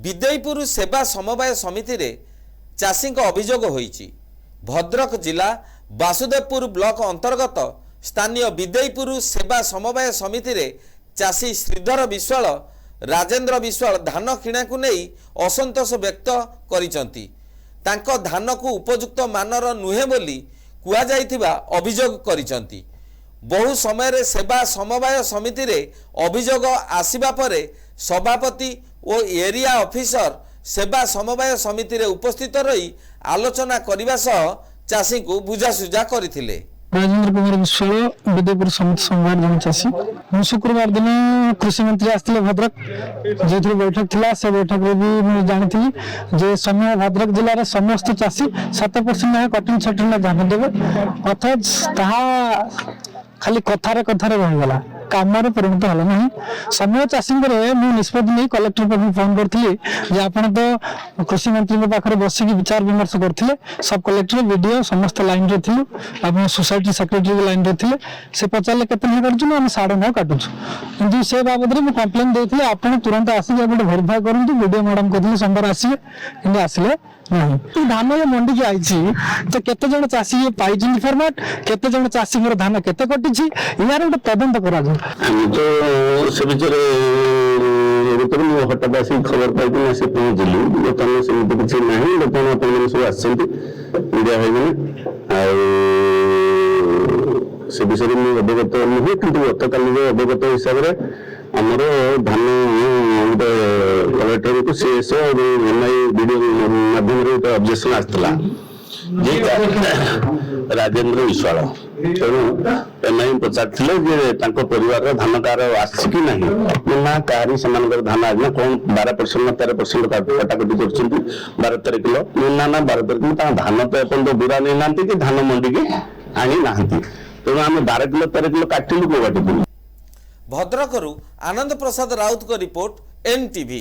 विदयपुर सेवा समवाय समिति रे चाषी अभियोग होईची। भद्रक जिला वासुदेवपुर ब्लॉक अंतर्गत स्थानीय विदयपुर सेवा समवाय समिति रे चाषी श्रीधर विश्वाल राजेंद्र विश्वाल धान किणा को नहीं असंतोष व्यक्त करिसंती। तांको धान को उपयुक्त मानर नुहे बोली कुआ जाइथिबा अभियोग करिसंती। बहु समय रे सेवा समवाय समिति रे अभियोग आसिबा परे सभापति और एरिया ऑफिसर सेवा समवाय समिति रे उपस्थित रही आलोचना करने सह चाषी को बुझासुझा करथिले। राजेंद्र कुमार विश्वाल विदयपुर समिति समवाय जन चाषी शुक्रवार दिन कृषि मंत्री आसते भद्रक जो बैठक थिला से बैठक रे भी मैं जानी जे समय भद्रक जिले में समस्त चाषी 7% कटिंग छटिंग ध्यान देवे अर्थात खाली कथार रहीगला काम परिणत है ना। समय चाषी निष्पत्ति नहीं कलेक्टर पाख फोन करी आपड़ तो कृषि मंत्री पाखे बसिक विचार विमर्श करते सब कलेक्टर वीडियो समस्त लाइन रे थिलु आप सोसाइटी सेक्रेटरी लाइन रे थिले से पचारे केते नहीं काटुछु हम 9:30 काटुछु किंतु से बाबद में कंप्लेन देथिले आपण तुरंत आसी वेरीफाई करंतु वीडियो मैडम कहथिले सोमवार आसीबे किंतु आसिले नहीं। धान ये मंडी की आई तो केते जण चाषी ये पाई फॉर्मेट केते जण चाषी मोर धान केते कटिछि यार गोटे तदंत करा जाय। हम तो से बिचारे मैं हठात आसी खबर पाई से पहुंचली बर्तमान सेमती किसी ना बर्तमान अपन सब आसछन्ती मीडिया भाई मैंने से विषय में अवगत नुहे कि गतकाली अवगत हिसाब से आमर धान गोटे कलेक्टर को सीएस और एमआई वीडियो माध्यम ऑब्जेक्शन आसला राजेंद्र विश्वाल तेणु एमआई पचारे परिवार धान कार आसी ना ना कहारी से धान आज कौन 12% 13% कटाकटी कर 12-13 किलो ना ना 12-13 किलो धान तो अपन तो बुरा नहीं ना कि धान मंडी की आनी ना तेणु आम 12 किलो 13 किलो काटिलु को बाटी। भद्रकरू आनंद प्रसाद राउत को रिपोर्ट NTV।